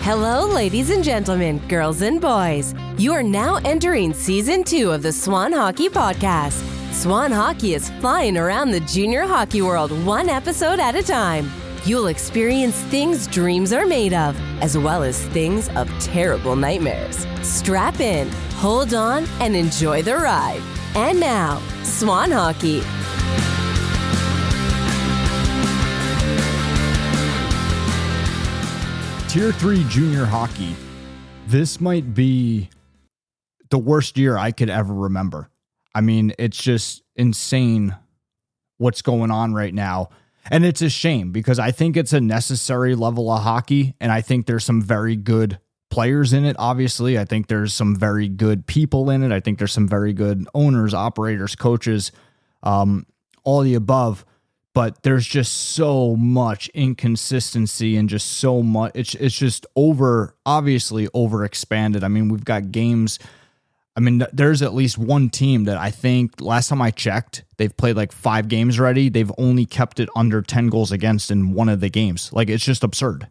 Hello, ladies and gentlemen, girls and boys. You are now entering Season 2 of the Swan Hockey Podcast. Swan Hockey is flying around the junior hockey world one episode at a time. You'll experience things dreams are made of, as well as things of terrible nightmares. Strap in, hold on, and enjoy the ride. And now, Swan Hockey. Tier 3 junior hockey. This might be the worst year I could ever remember. I mean, it's just insane what's going on right now. And it's a shame because I think it's a necessary level of hockey. And I think there's some very good players in it. Obviously, I think there's some very good people in it. I think there's some very good owners, operators, coaches, all the above. But there's just so much inconsistency and just so much. It's just obviously overexpanded. I mean, we've got games. I mean, there's at least one team that I think last time I checked, they've played like 5 games already. They've only kept it under 10 goals against in one of the games. Like, it's just absurd.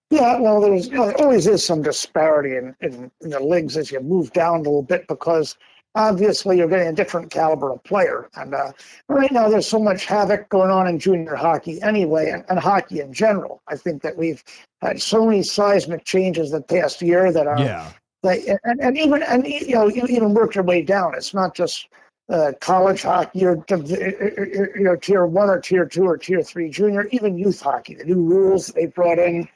Yeah, well, there always is some disparity in the leagues as you move down a little bit because obviously you're getting a different caliber of player. And right now there's so much havoc going on in junior hockey anyway, and hockey in general. I think that we've had so many seismic changes the past year that are... Yeah. And you even work your way down. It's not just college hockey or tier 1 or tier 2 or tier 3 junior, even youth hockey. The new rules they brought in.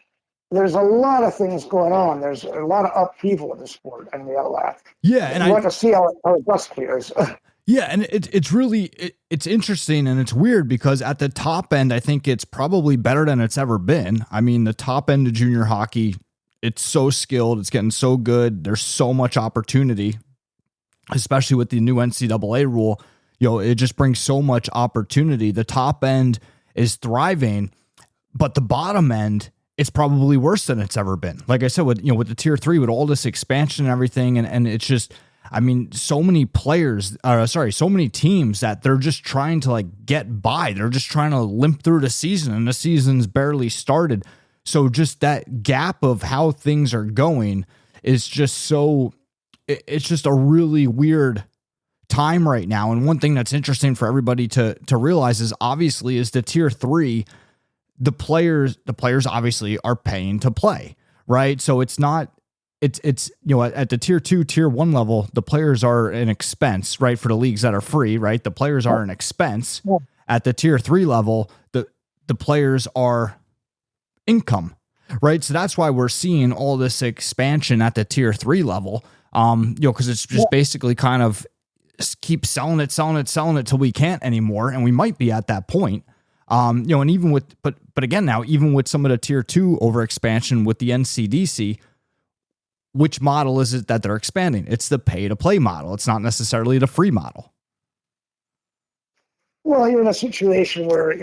There's a lot of things going on. There's a lot of upheaval in the sport, and we all laugh. Yeah, and I want to see how it dust clears. Yeah, and it's really interesting and it's weird because at the top end, I think it's probably better than it's ever been. I mean, the top end of junior hockey, it's so skilled. It's getting so good. There's so much opportunity, especially with the new NCAA rule. You know, it just brings so much opportunity. The top end is thriving, but the bottom end, it's probably worse than it's ever been. Like I said, with the tier 3, with all this expansion and everything, and it's just, I mean, so many so many teams that they're just trying to like get by. They're just trying to limp through the season, and the season's barely started. So just that gap of how things are going is just it's just a really weird time right now. And one thing that's interesting for everybody to realize is obviously is the tier 3, the players obviously are paying to play, right? So it's not, it's at the tier 2, tier 1 level, the players are an expense, right? For the leagues that are free, right? The players are an expense. At the tier 3 level, the players are income, right? So that's why we're seeing all this expansion at the tier 3 level, because it's just basically kind of keep selling it till we can't anymore. And we might be at that point. And even with, but again, now, even with some of the tier 2 over expansion with the NCDC, which model is it that they're expanding? It's the pay to play model. It's not necessarily the free model. Well, you're in a situation where,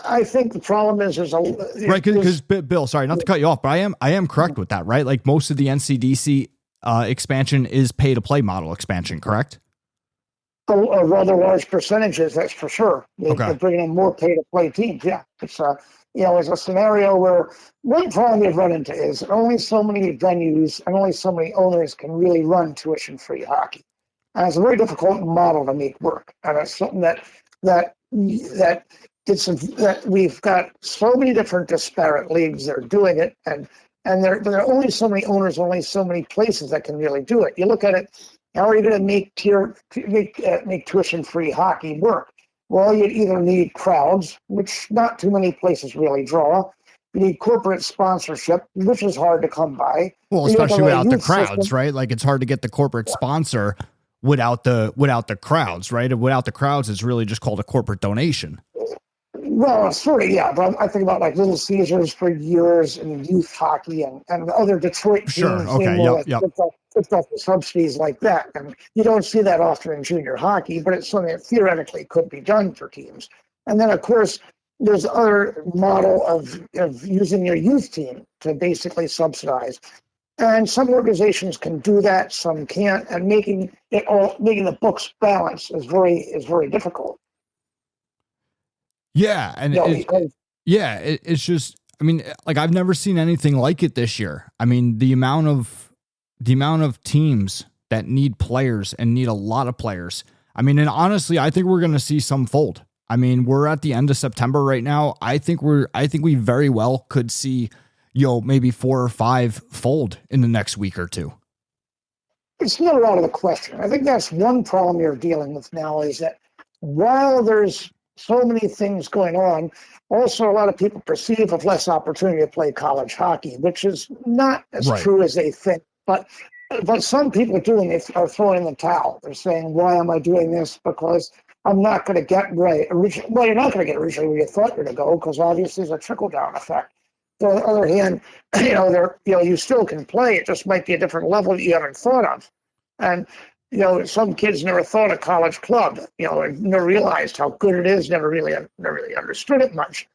I think the problem is right. Because Bill, sorry, not to cut you off, but I am correct with that, right? Like most of the NCDC expansion is pay to play model expansion, correct? A rather large percentages, that's for sure. They're bringing in more pay-to-play teams. Yeah, it's it's a scenario where one problem we've run into is only so many venues and only so many owners can really run tuition-free hockey, and it's a very difficult model to make work. And it's something that we've got so many different disparate leagues that are doing it, and there are only so many owners, only so many places that can really do it. You look at it. How are you going to make tuition-free hockey work? Well, you either need crowds, which not too many places really draw. You need corporate sponsorship, which is hard to come by. Well, especially without the crowds, right? Like it's hard to get the corporate sponsor without the crowds, right? Without the crowds, it's really just called a corporate donation. Well, sort of, yeah. But I think about like Little Caesars for years and youth hockey and other Detroit teams. Sure. Okay. Yep. It's off the subsidies like that. And you don't see that often in junior hockey, but it's something that theoretically could be done for teams. And then, of course, there's other model of using your youth team to basically subsidize. And some organizations can do that, some can't. And making the books balance is very difficult. Yeah. And it's just, I mean, like I've never seen anything like it this year. I mean, the amount of teams that need players and need a lot of players. I mean, and honestly, I think we're going to see some fold. I mean, we're at the end of September right now. I think we very well could see, maybe 4 or 5 fold in the next week or two. It's not out of the question. I think that's one problem you're dealing with now is that while there's so many things going on, also a lot of people perceive of less opportunity to play college hockey, which is not as true as they think. But some people are throwing in the towel. They're saying, why am I doing this? Because I'm not going to get right. Well, you're not going to get originally where you thought you're going to go, because obviously there's a trickle-down effect. But on the other hand, you still can play. It just might be a different level that you haven't thought of. And, some kids never thought of college club, and never realized how good it is, never really understood it much.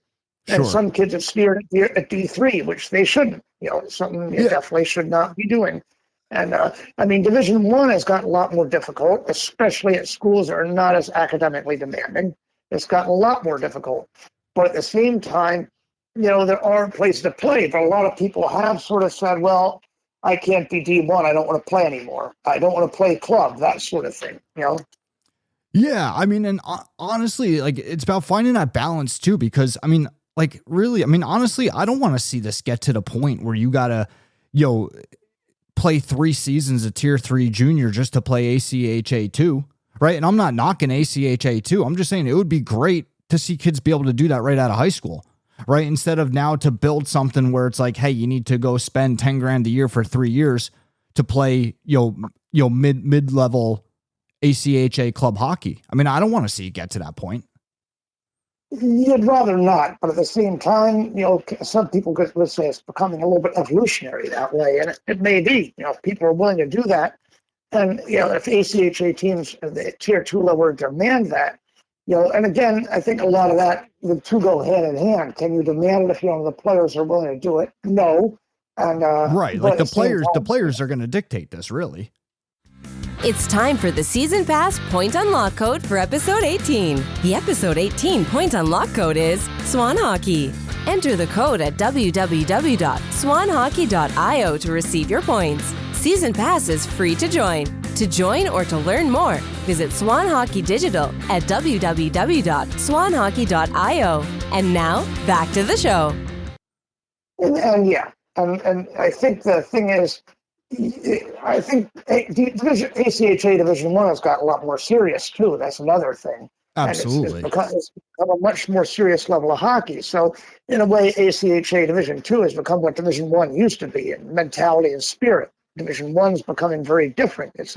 And some kids have sneered at D3, which they shouldn't, something you definitely should not be doing. And Division I has gotten a lot more difficult, especially at schools that are not as academically demanding. It's gotten a lot more difficult. But at the same time, there are places to play. But a lot of people have sort of said, well, I can't be D1. I don't want to play anymore. I don't want to play club, that sort of thing, Yeah, I mean, and honestly, like it's about finding that balance too, because honestly, I don't want to see this get to the point where you gotta, play 3 seasons of Tier 3 junior just to play ACHA 2, right? And I'm not knocking ACHA 2. I'm just saying it would be great to see kids be able to do that right out of high school, right? Instead of now to build something where it's like, hey, you need to go spend 10 grand a year for 3 years to play, mid-level ACHA club hockey. I mean, I don't want to see it get to that point. You'd rather not, but at the same time, some people would say it's becoming a little bit evolutionary that way, and it may be. People are willing to do that, and if ACHA teams at the Tier 2 level demand that, and again, I think a lot of that, the two go hand in hand. Can you demand it if the players are willing to do it? No, and right, like the players are going to dictate this, really. It's time for the Season Pass Point Unlock code for Episode 18. The Episode 18 Point Unlock code is Swan Hockey. Enter the code at www.swanhockey.io to receive your points. Season Pass is free to join. To join or to learn more, visit Swan Hockey Digital at www.swanhockey.io. And now, back to the show. And I think the thing is, I think ACHA Division I has got a lot more serious too. That's another thing. Absolutely, it's become a much more serious level of hockey. So in a way, ACHA Division II has become what Division I used to be in mentality and spirit. Division I is becoming very different. It's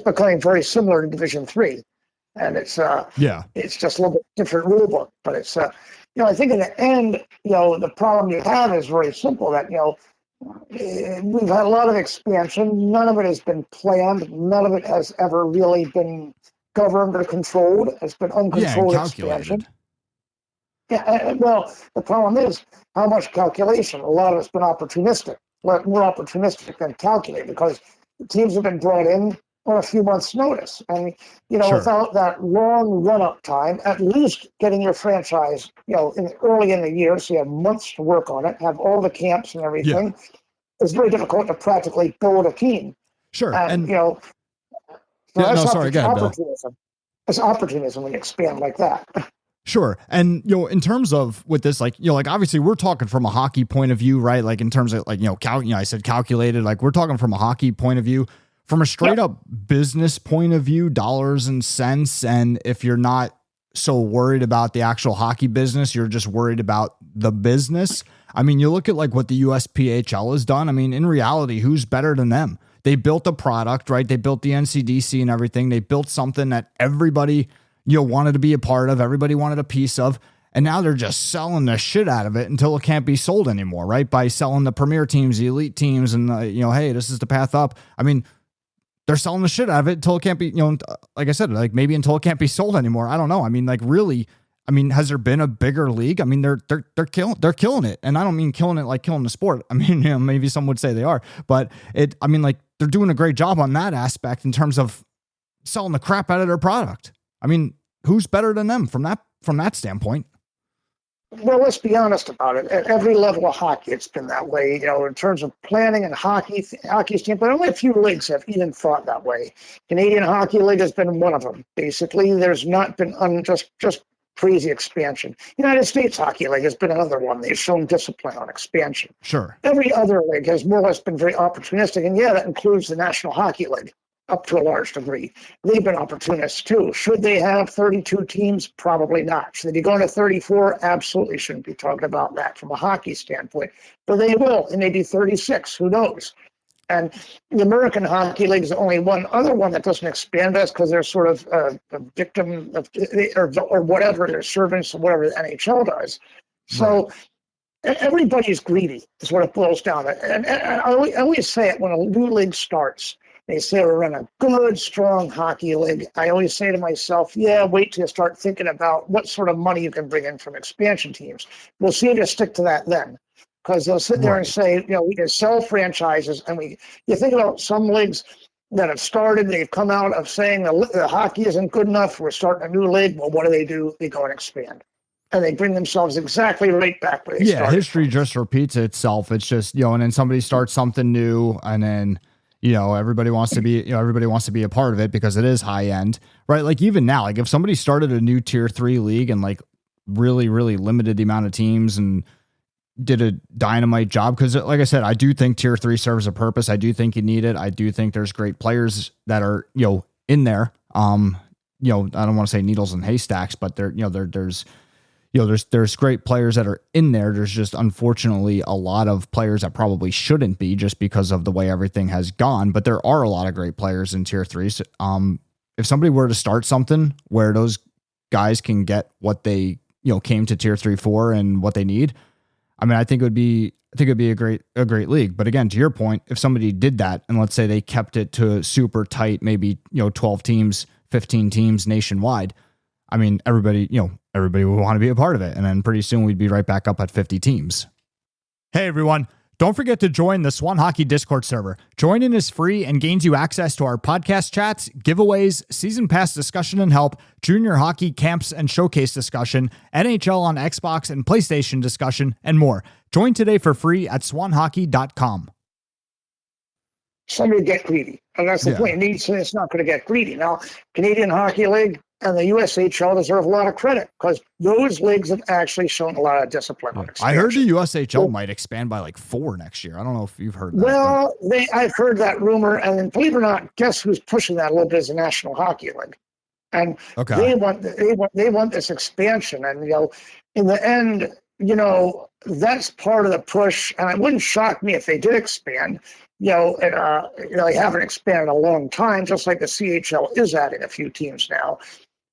becoming very similar to Division III, and it's just a little bit different rule book. But it's I think in the end, the problem you have is very simple. That we've had a lot of expansion. None of it has been planned. None of it has ever really been governed or controlled. It's been uncontrolled expansion. Yeah, well, the problem is how much calculation. A lot of it's been opportunistic, more opportunistic than calculated, because the teams have been brought in on a few months' notice. And, without that long run-up time, at least getting your franchise, early in the year, so you have months to work on it, have all the camps and everything, it's very difficult to practically build a team. Sure. And go ahead, opportunism. It's opportunism when you expand like that. Sure. And, in terms of with this, obviously we're talking from a hockey point of view, right? Like in terms of I said calculated, like we're talking from a hockey point of view. From a straight up business point of view, dollars and cents, and if you're not so worried about the actual hockey business, you're just worried about the business. I mean, you look at what the USPHL has done. I mean, in reality, who's better than them? They built a product, right? They built the NCDC and everything. They built something that everybody, wanted to be a part of. Everybody wanted a piece of. And now they're just selling the shit out of it until it can't be sold anymore, right? By selling the premier teams, the elite teams, and, hey, this is the path up. I mean, they're selling the shit out of it until it can't be, like I said, maybe until it can't be sold anymore. I don't know. I mean, really, has there been a bigger league? I mean, they're killing it. And I don't mean killing it like killing the sport. I mean, maybe some would say they are, but they're doing a great job on that aspect in terms of selling the crap out of their product. I mean, who's better than them from that standpoint? Well, let's be honest about it. At every level of hockey, it's been that way. In terms of planning and hockey standpoint, only a few leagues have even thought that way. Canadian Hockey League has been one of them. Basically, there's not been just crazy expansion. United States Hockey League has been another one. They've shown discipline on expansion. Sure. Every other league has more or less been very opportunistic, and yeah, that includes the National Hockey League up to a large degree. They've been opportunists too. Should they have 32 teams? Probably not. Should they be going to 34? Absolutely shouldn't be talking about that from a hockey standpoint. But they will. It may be 36. Who knows? And the American Hockey League is the only one other one that doesn't expand. That's because they're sort of a victim of, or whatever, they're servants of whatever the NHL does. So everybody's greedy is what it boils down to. And I always say it when a new league starts. They say we're in a good, strong hockey league. I always say to myself, yeah, wait till you start thinking about what sort of money you can bring in from expansion teams. We'll see if you stick to that then. Because they'll sit there and say, we can sell franchises. And you think about some leagues that have started, they've come out of saying the hockey isn't good enough, we're starting a new league. Well, what do? They go and expand. And they bring themselves exactly right back where they started. Yeah, history just repeats itself. It's just, and then somebody starts something new, and then everybody wants to be, a part of it because it is high end, right? Like even now, like if somebody started a new tier 3 league and like really, really limited the amount of teams and did a dynamite job. Cause like I said, I do think tier 3 serves a purpose. I do think you need it. I do think there's great players that are, in there. I don't want to say needles and haystacks, but there's great players that are in there. There's just unfortunately a lot of players that probably shouldn't be just because of the way everything has gone. But there are a lot of great players in tier 3. So, if somebody were to start something where those guys can get what they, came to tier 3 for and what they need, I mean, I think it'd be a great league. But again, to your point, if somebody did that and let's say they kept it to super tight, maybe, 12 teams, 15 teams nationwide, I mean, everybody would want to be a part of it. And then pretty soon we'd be right back up at 50 teams. Hey, everyone. Don't forget to join the Swan Hockey Discord server. Joining is free and gains you access to our podcast chats, giveaways, season pass discussion and help, junior hockey camps and showcase discussion, NHL on Xbox and PlayStation discussion, and more. Join today for free at swanhockey.com. Somebody get greedy. And that's the point. It's not going to get greedy. Now, Canadian Hockey League and the USHL deserve a lot of credit because those leagues have actually shown a lot of discipline on expansion. I heard the USHL might expand by like 4 next year. I don't know if you've heard that. Well, I've heard that rumor, and then believe it or not, guess who's pushing that a little bit is the National Hockey League. And they want this expansion. And, in the end, that's part of the push. And it wouldn't shock me if they did expand. They haven't expanded a long time, just like the CHL is adding a few teams now.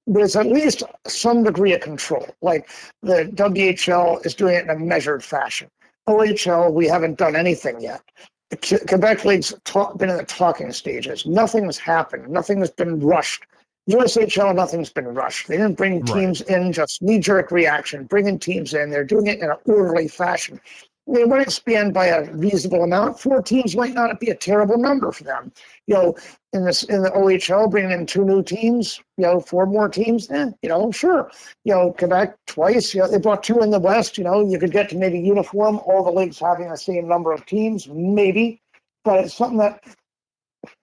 There's at least some degree of control. Like the WHL is doing it in a measured fashion. OHL, we haven't done anything yet. The Quebec League's been in the talking stages. Nothing's happened. Nothing has been rushed. USHL, nothing's been rushed. They didn't bring teams in, just knee-jerk reaction, bringing teams in. They're doing it in an orderly fashion. They might expand by a reasonable amount. 4 teams might not be a terrible number for them. In the OHL, bringing in 2 new teams, 4 more teams, sure. Quebec twice, they brought 2 in the West, you could get to maybe uniform, all the leagues having the same number of teams, maybe. But it's something that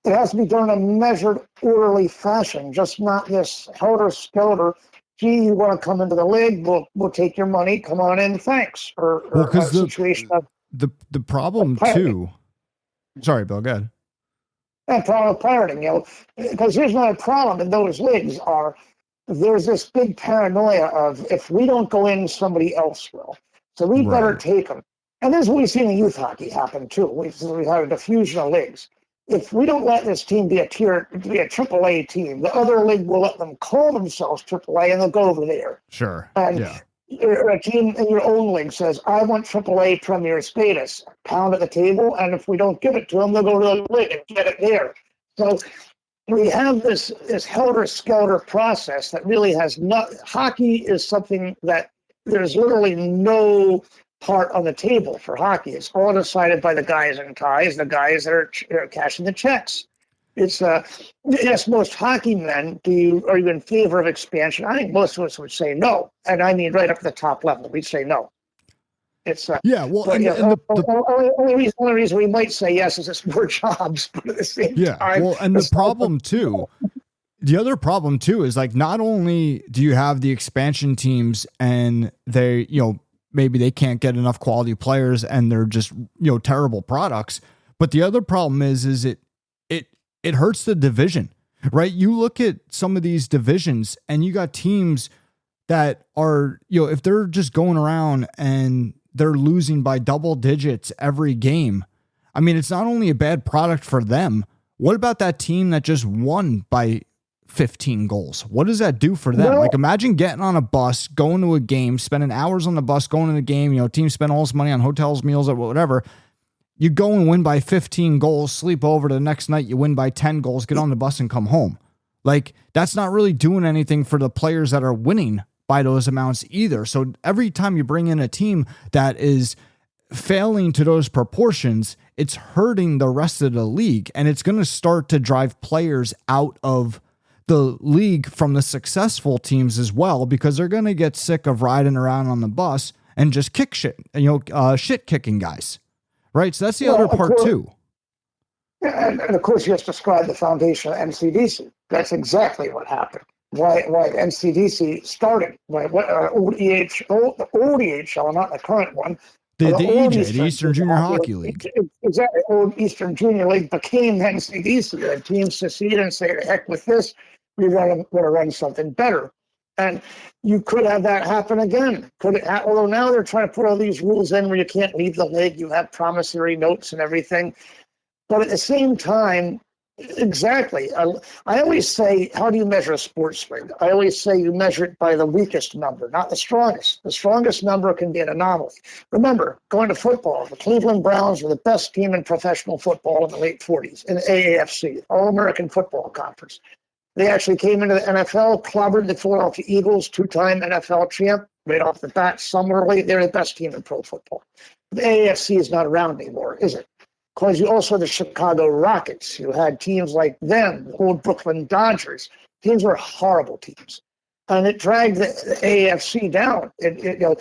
it has to be done in a measured, orderly fashion, just not this helter-skelter. Gee, you want to come into the league? We'll take your money. Come on in, thanks. Or a situation of the problem too. Sorry, Bill. Go ahead. And problem of pirating, because here's my problem in those leagues there's this big paranoia of if we don't go in, somebody else will. So we better take them. And this is what we've seen in youth hockey happen too. We've had a diffusion of leagues. If we don't let this team be a AAA team, the other league will let them call themselves AAA and they'll go over there. Sure. And a team in your own league says, I want AAA Premier status, pound at the table, and if we don't give it to them, they'll go to the league and get it there. So we have this helter-skelter process that really has not. Hockey is something that there's literally no part on the table for hockey. It's all decided by the guys in ties, the guys that are cashing the checks. It's yes, most hockey men. Are you in favor of expansion? I think most of us would say no, and I mean right up at the top level, we'd say no. It's yeah, well, but, and the only reason we might say yes is it's more jobs, but at the same time, well, and the problem too. The other problem too is like not only do you have the expansion teams and they, maybe they can't get enough quality players and they're just, terrible products, but the other problem is it hurts the division, right? You look at some of these divisions and you got teams that are, if they're just going around and they're losing by double digits every game, I mean, it's not only a bad product for them. What about that team that just won by 15 goals? What does that do for them? Well, like imagine getting on a bus, going to a game, spending hours on the bus, going to the game, teams spend all this money on hotels, meals, or whatever. You go and win by 15 goals, sleep over the next night, you win by 10 goals, get on the bus and come home. Like that's not really doing anything for the players that are winning by those amounts either. So every time you bring in a team that is failing to those proportions, it's hurting the rest of the league. And it's going to start to drive players out of the league from the successful teams as well, because they're going to get sick of riding around on the bus and just kick shit, shit kicking guys. Right. So that's the other part too. And of course, you just described the foundation of NCDC. That's exactly what happened. Why NCDC started. What old EHL, not the current one. The EJ, the Eastern Junior Hockey League. Exactly. Old Eastern Junior League became NCDC. The teams secede and say, the heck with this. We want to run something better. And you could have that happen again. Although now they're trying to put all these rules in where you can't leave the league. You have promissory notes and everything. But at the same time, exactly. I always say, how do you measure a sports league? I always say you measure it by the weakest number, not the strongest. The strongest number can be an anomaly. Remember, going to football, the Cleveland Browns were the best team in professional football in the late 40s, in the AAFC, All-American Football Conference. They actually came into the NFL, clobbered the Philadelphia Eagles, two-time NFL champ, right off the bat, summarily. They're the best team in pro football. The AAFC is not around anymore, is it? Because you also had the Chicago Rockets. You had teams like them, the old Brooklyn Dodgers. Teams were horrible teams. And it dragged the AAFC down. You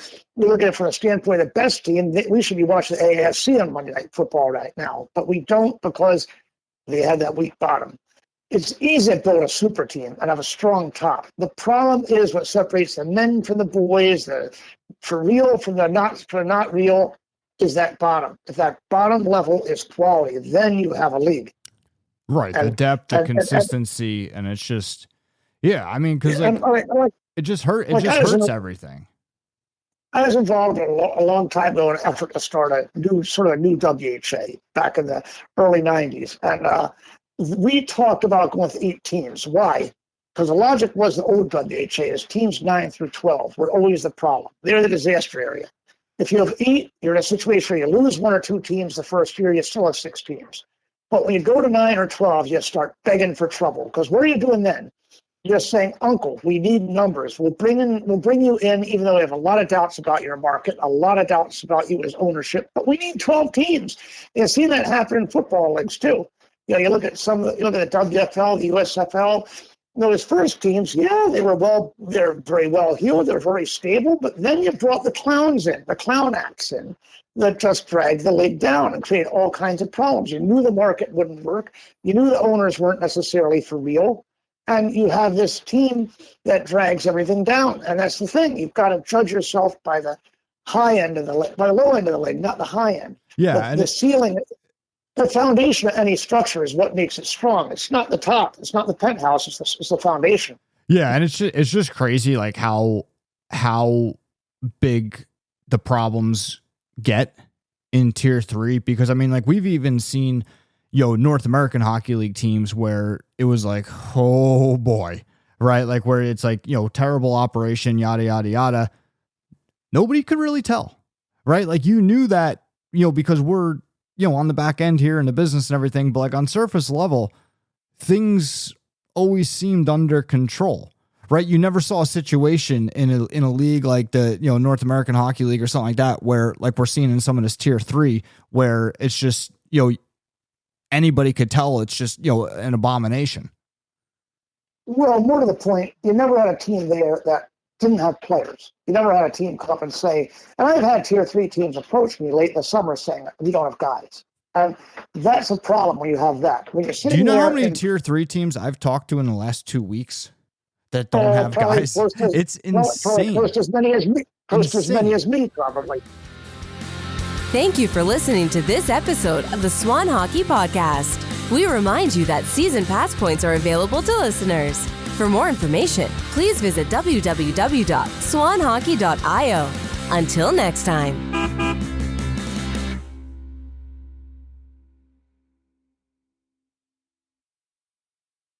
look at it from the standpoint of the best team, we should be watching the AAFC on Monday Night Football right now. But we don't, because they had that weak bottom. It's easy to build a super team and have a strong top. The problem is what separates the men from the boys, the for real from the not real, is that bottom. If that bottom level is quality, then you have a league. Right, the depth, the consistency, and it's just, I mean, because it just hurts everything. I was involved a long time ago in an effort to start a new WHA back in the early 90s. And we talked about going with 8 teams. Why? Because the logic was the old WHA is teams 9 through 12 were always the problem. They're the disaster area. If you have 8, you're in a situation where you lose 1 or 2 teams the first year, you still have 6 teams. But when you go to 9 or 12, you start begging for trouble. Because what are you doing then? You're saying, Uncle, we need numbers. We'll bring you in, even though we have a lot of doubts about your market, a lot of doubts about you as ownership, but we need 12 teams. You've seen that happen in football leagues too. You look at the WFL, the USFL. Those first teams, they're very well heeled, they're very stable, but then you brought the clowns in, the clown acts in, that just dragged the league down and created all kinds of problems. You knew the market wouldn't work. You knew the owners weren't necessarily for real. And you have this team that drags everything down. And that's the thing. You've got to judge yourself by the high end of the league, by the low end of the league, not the high end. Yeah. The ceiling, the foundation of any structure is what makes it strong. It's not the top. It's not the penthouse. It's the foundation. Yeah. And it's just crazy, like how big the problems get in tier 3, because I mean, like we've even seen, North American Hockey League teams where it was like, oh boy, right? Like where it's like, terrible operation, yada, yada, yada. Nobody could really tell, right? Like you knew that, because we're, on the back end here in the business and everything, but like on surface level, things always seemed under control, right? You never saw a situation in a league like the, North American Hockey League or something like that, where like we're seeing in some of this tier 3, where it's just, anybody could tell it's just, an abomination. Well, more to the point, you never had a team there that didn't have players. You never had a team come up and say, and I've had tier 3 teams approach me late in the summer saying, we don't have guys. And that's a problem when you have that. When you're sitting Do you know there how many tier 3 teams I've talked to in the last 2 weeks that don't have guys? It's insane. Close to as many as me. Close to as many as me, probably. Thank you for listening to this episode of the Swan Hockey Podcast. We remind you that season pass points are available to listeners. For more information, please visit www.swanhockey.io. Until next time.